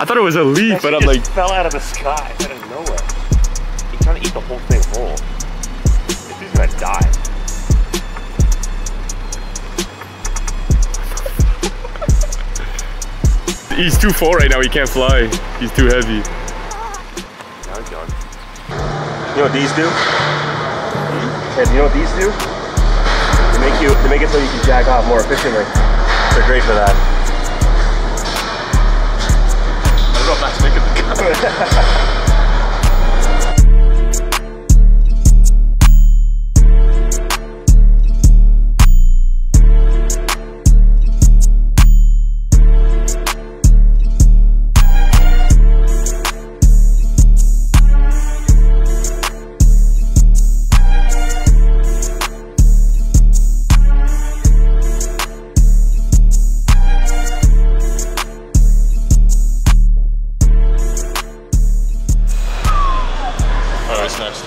I thought it was a leaf, but I'm like... fell out of the sky, out of nowhere. He's trying to eat the whole thing whole. This dude's gonna die. He's too full right now, he can't fly. He's too heavy. Now he's gone. You know what these do? Ted, you know what these do? They make it so you can jack off more efficiently. They're great for that. I don't know if that's making the cut. Next.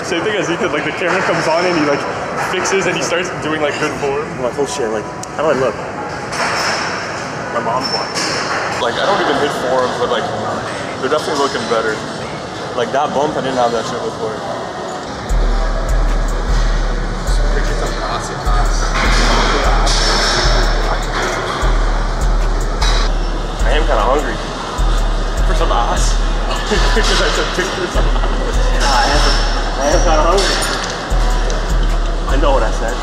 Same thing as Ethan, like the camera comes on and he like fixes and he starts doing like good form. I'm like, oh shit, like, how do I look? My mom's watching. Like, I don't even hit forms, but like, they're definitely looking better. Like that bump, I didn't have that shit before. I am kind of hungry. For some ass? Because I said pick for some ass. I am kind of hungry. I know what I said.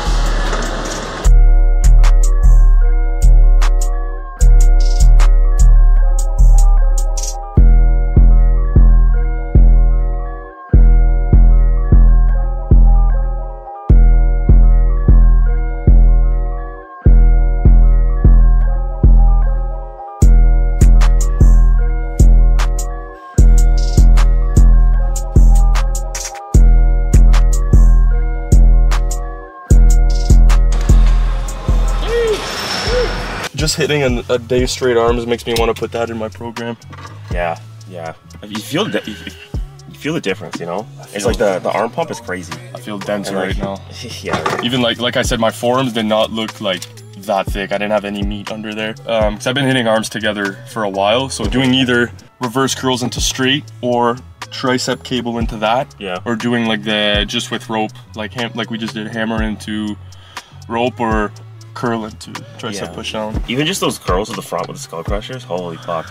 Just hitting a day straight arms makes me want to put that in my program. Yeah, yeah. You feel the difference, you know? It's like the arm pump is crazy. I feel denser right now. Yeah. Even like I said, my forearms did not look like that thick. I didn't have any meat under there. Because I've been hitting arms together for a while. So doing either reverse curls into straight or tricep cable into that. Yeah. Or doing like just with rope, like we just did, hammer into rope or curl into tricep push down. Even just those curls at the front with the skull crushers, holy fuck.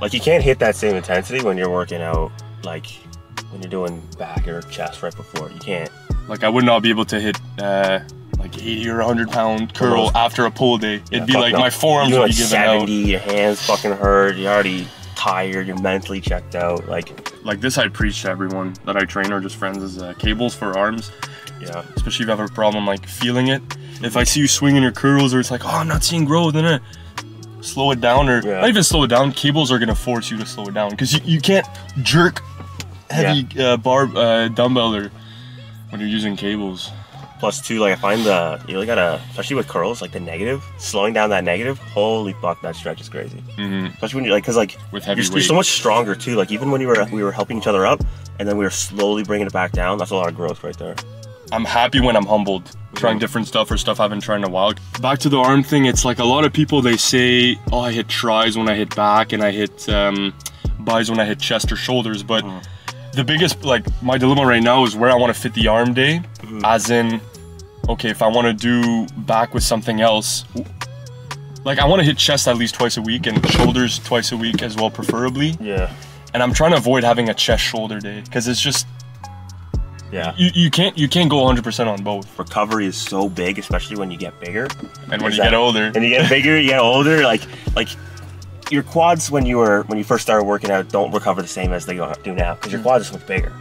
Like you can't hit that same intensity when you're working out, like when you're doing back or chest right before. You can't. Like I would not be able to hit like 80 or 100 pound curl after a pull day. It'd be like my forearms would be giving out. 70, your hands fucking hurt, you're already tired, you're mentally checked out. Like this I'd preach to everyone that I train or just friends is cables for arms. Yeah. Especially if you have a problem like feeling it. If I see you swinging your curls or it's like, oh, I'm not seeing growth, then slow it down or not even slow it down. Cables are gonna force you to slow it down because you can't jerk heavy dumbbell or when you're using cables. Plus too, like I find you really gotta, especially with curls, like the negative, slowing down that negative, holy fuck, that stretch is crazy. Especially when you're like, cause like with heavy you're so much stronger too. Like even when we were helping each other up, and then we were slowly bringing it back down. That's a lot of growth right there. I'm happy when I'm humbled, trying different stuff or stuff I haven't tried in a while. Back to the arm thing, it's like a lot of people, they say, oh, I hit tris when I hit back and I hit bis when I hit chest or shoulders, but the biggest, like my dilemma right now is where I want to fit the arm day, as in okay, if I want to do back with something else, like I want to hit chest at least twice a week and shoulders twice a week as well, preferably. Yeah. And I'm trying to avoid having a chest shoulder day because it's just, yeah, you can't go 100% on both. Recovery is so big, especially when you get bigger. And when you get older. And you get bigger, you get older. Like your quads when you first started working out don't recover the same as they do now because your quads are so much bigger.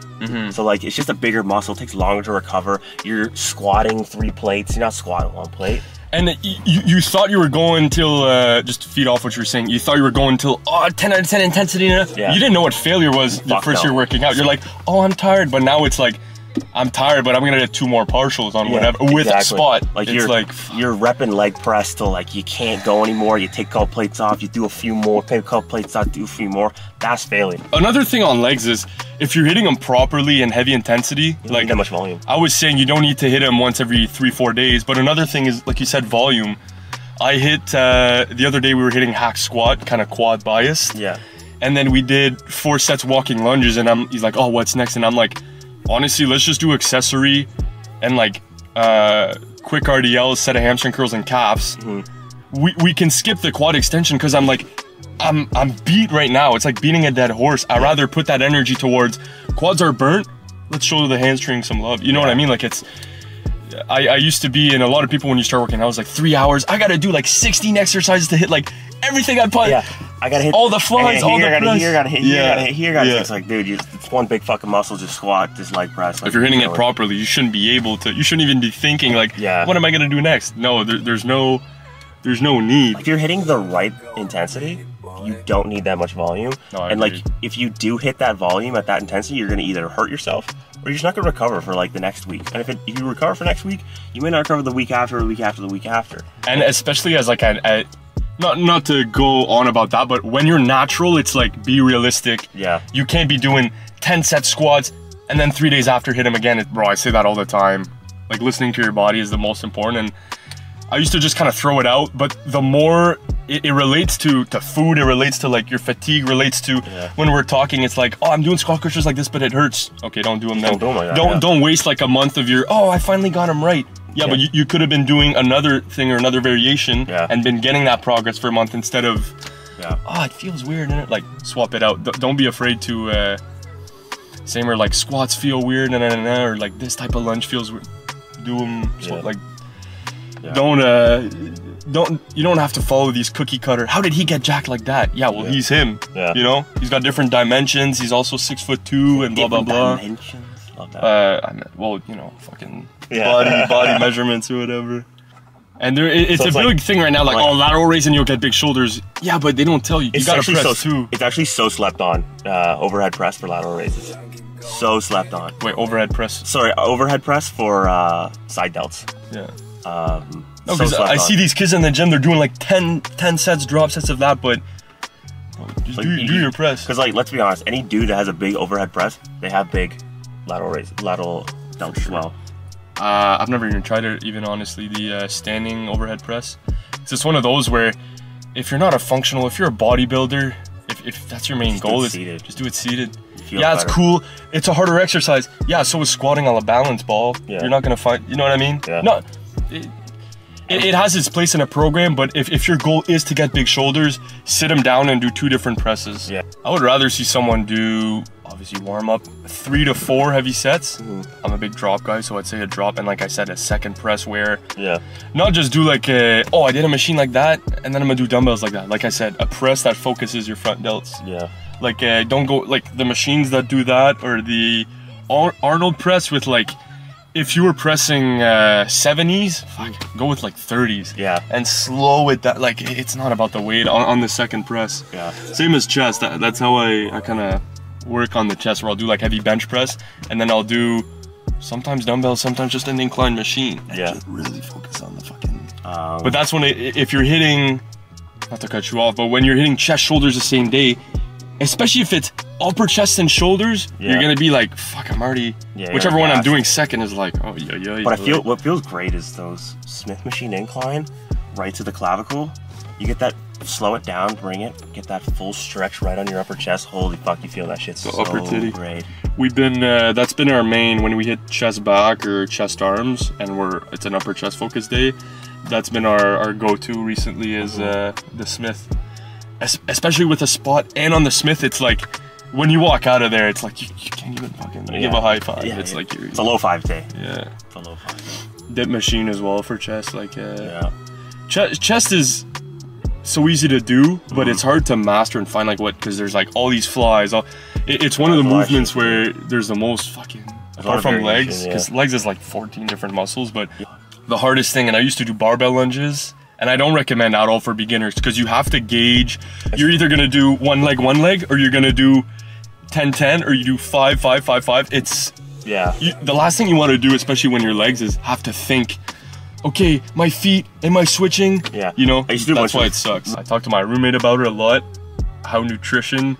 So like it's just a bigger muscle. It takes longer to recover. You're squatting 3 plates. You're not squatting 1 plate. And you thought you were going till, just to feed off what you were saying, you thought you were going till, 10 out of 10 intensity. Yeah. You didn't know what failure was the first year working out. You're like, oh, I'm tired. But now it's like, I'm tired, but I'm gonna get 2 more partials on whatever with a spot. Like you're repping leg press till like you can't go anymore. You take a couple plates off, you do a few more, take a couple plates off, do a few more. That's failure. Another thing on legs is if you're hitting them properly and heavy intensity, you don't need that much volume. I was saying you don't need to hit them once every 3-4 days. But another thing is, like you said, volume. I hit the other day we were hitting hack squat, kind of quad biased. Yeah. And then we did 4 sets walking lunges, and he's like, oh, what's next? And I'm like, honestly, let's just do accessory and like quick RDLs, set of hamstring curls and calves. We can skip the quad extension because I'm like, I'm beat right now. It's like beating a dead horse. I'd rather put that energy towards quads are burnt. Let's show the hamstring some love. You know what I mean? Like it's, I used to be, and a lot of people when you start working out, I was like 3 hours. I got to do like 16 exercises to hit like everything I put. Yeah. I gotta hit all the flies, all the press. Gotta hit here, gotta hit here, gotta hit. It's like, dude, it's one big fucking muscle, just squat, just leg press. Like, if you're hitting it properly, you shouldn't be able to, you shouldn't even be thinking like, what am I gonna do next? No, there's no need. If you're hitting the right intensity, you don't need that much volume. No, and like, if you do hit that volume at that intensity, you're gonna either hurt yourself or you're just not gonna recover for like the next week. And if you recover for next week, you may not recover the week after, or the week after, the week after. And especially as like not to go on about that, but when you're natural, it's like, be realistic. Yeah. You can't be doing 10 set squats and then 3 days after hit them again. Bro, I say that all the time. Like, listening to your body is the most important. And I used to just kind of throw it out, but the more it relates to food, it relates to like your fatigue, relates to when we're talking, it's like, oh, I'm doing squat crushers like this, but it hurts. Okay, don't do them then. Don't waste like a month of your, oh, I finally got them right. Yeah, but you could have been doing another thing or another variation and been getting that progress for a month instead of, oh, it feels weird, and like swap it out. Don't be afraid to, same where like squats feel weird, or like this type of lunge feels weird. Do them, like, you don't have to follow these cookie cutter. How did he get jacked like that? Yeah, well, he's him. Yeah. You know, he's got different dimensions. He's also 6'2" and blah blah blah. Dimensions. Love that. Well, you know, fucking body measurements or whatever. And it's a big thing right now, like, oh, lateral raise and you'll get big shoulders. Yeah, but they don't tell you. You gotta press too. It's actually so slept on, overhead press for lateral raises. So slept on. Wait, overhead press? Sorry, overhead press for side delts. Yeah. No, so I see these kids in the gym, they're doing like 10 sets, drop sets of that, but just like, do your press. Because like, let's be honest, any dude that has a big overhead press, they have big lateral delts as well. I've never even tried it, even honestly, the standing overhead press. It's just one of those where if you're not if you're a bodybuilder, if that's your main goal, just do it seated. Yeah, it's cool. It's a harder exercise. Yeah, so is squatting on a balance ball. Yeah. You're not gonna find, you know what I mean? Yeah. No, it has its place in a program, but if your goal is to get big shoulders, sit them down and do 2 different presses. Yeah. I would rather see someone do, obviously, warm up 3 to 4 heavy sets. I'm a big drop guy, so I'd say a drop and, like I said, a second press where not just do like oh, I did a machine like that and then I'm gonna do dumbbells like that. Like I said, a press that focuses your front delts. Yeah. Like don't go like the machines that do that, or the Arnold press with like, if you were pressing 70s, go with like 30s. Yeah. And slow it down. Like, it's not about the weight on the second press. Yeah. Same as chest. That's how I kind of work on the chest, where I'll do like heavy bench press, and then I'll do sometimes dumbbells, sometimes just an incline machine. And just really focus on the fucking... but that's when, if you're hitting, not to cut you off, but when you're hitting chest, shoulders the same day, especially if it's upper chest and shoulders, you're gonna be like, fuck, I'm already, whichever one I'm doing second is like, oh yeah. But what feels great is those Smith machine incline right to the clavicle. You get that slow it down, bring it, get that full stretch right on your upper chest. Holy fuck, you feel that shit so upper titty. great. We've been, that's been our main, when we hit chest back or chest arms, and it's an upper chest focus day, that's been our go-to recently is the Smith. Especially with a spot, and on the Smith, it's like, when you walk out of there, it's like, you can't even fucking give a high five. Yeah, it's like, it's a low 5 day. Yeah. It's a low 5. Dip machine as well for chest, like, chest is so easy to do, but it's hard to master and find like because there's like all these flies. It's one of the movements where there's the most fucking, apart from legs, because legs is like 14 different muscles, but the hardest thing, and I used to do barbell lunges, and I don't recommend at all for beginners, because you have to gauge, you're either gonna do one leg, or you're gonna do 10-10, or you do 5-5-5-5. It's, the last thing you want to do, especially when your legs, is have to think, okay, my feet, am I switching? Yeah. You know, that's why it sucks. I talked to my roommate about it a lot, how nutrition,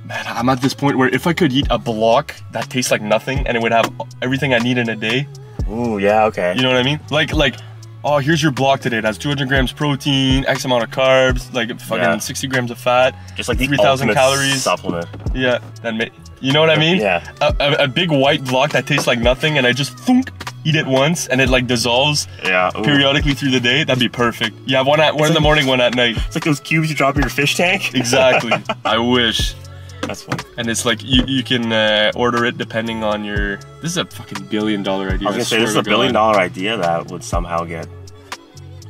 man, I'm at this point where if I could eat a block that tastes like nothing and it would have everything I need in a day. Ooh, yeah, okay. You know what I mean? Like, oh, here's your block today. It has 200 grams protein, X amount of carbs, like fucking 60 grams of fat. Just like the 3,000 calories. Supplement. Yeah, you know what I mean? Yeah. A big white block that tastes like nothing, and I just thunk, eat it once, and it like dissolves periodically through the day. That'd be perfect. You have one in the morning, one at night. It's like those cubes you drop in your fish tank. Exactly. I wish. That's funny. And it's like you can order it depending on your. This is a fucking $1 billion idea. I was gonna say this is a $1 billion idea that would somehow get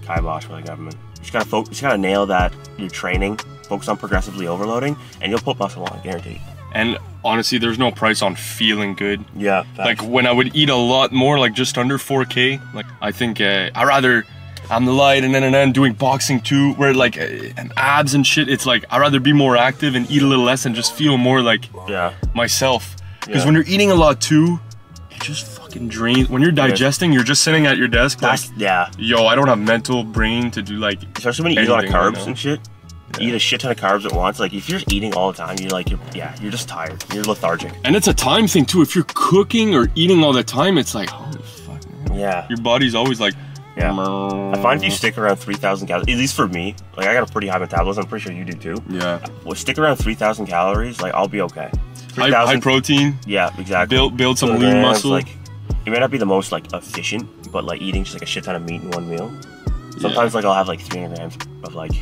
kiboshed by the government. You just gotta nail that. Your training, focus on progressively overloading, and you'll put muscle on, guaranteed. And honestly, there's no price on feeling good. Yeah. Like when I would eat a lot more, like just under 4K, like I think I'm the light and then doing boxing too, where like and abs and shit, it's like I'd rather be more active and eat a little less and just feel more like myself. Because when you're eating a lot too, it just fucking drains. When you're digesting, you're just sitting at your desk like, yo, I don't have mental brain to do like, especially when you eat a lot of carbs and shit. You eat a shit ton of carbs at once. Like if you're just eating all the time, you're just tired. You're lethargic. And it's a time thing too. If you're cooking or eating all the time, it's like, holy fuck, man. Yeah. Your body's always like, I find if you stick around 3,000 calories, at least for me, like I got a pretty high metabolism. I'm pretty sure you do too. Yeah. Well, stick around 3,000 calories, like I'll be okay. High protein. Yeah, exactly. Build some lean muscle. Like, it may not be the most like efficient, but like eating just like a shit ton of meat in one meal. Sometimes like I'll have like 300 grams of like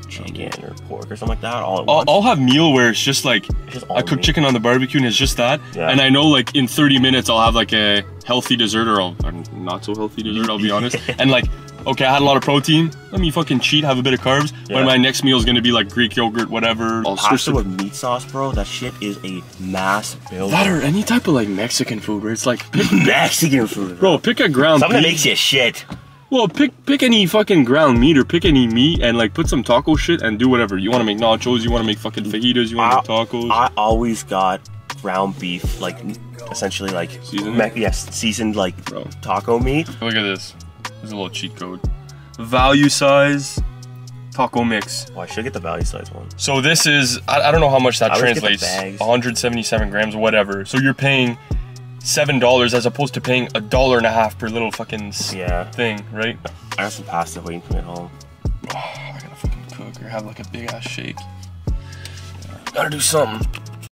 chicken or pork or something like that all at once. I'll have meal where it's just like I cook chicken on the barbecue and it's just that, and I know like in 30 minutes I'll have like a healthy dessert or a not so healthy dessert, I'll be honest. And like, okay, I had a lot of protein, let me fucking cheat, have a bit of carbs, but my next meal is gonna be like Greek yogurt, whatever. Pasta with meat sauce, bro, that shit is a mass builder. That or any type of like Mexican food where it's like Mexican food, bro, pick a ground something that makes you shit. Well, pick any fucking ground meat or pick any meat and like put some taco shit and do whatever. You want to make nachos, you want to make fucking fajitas, you want to make tacos. I always got ground beef, like essentially like seasoned like taco meat. Look at this. There's a little cheat code. Value size taco mix. Oh, I should get the value size one. So this is, I don't know how much that translates. 177 grams, whatever. So you're paying $7 as opposed to paying $1.50 per little fucking thing, right? I got some pasta waiting for me at home. Oh, I gotta fucking cook or have like a big ass shake. Gotta do something.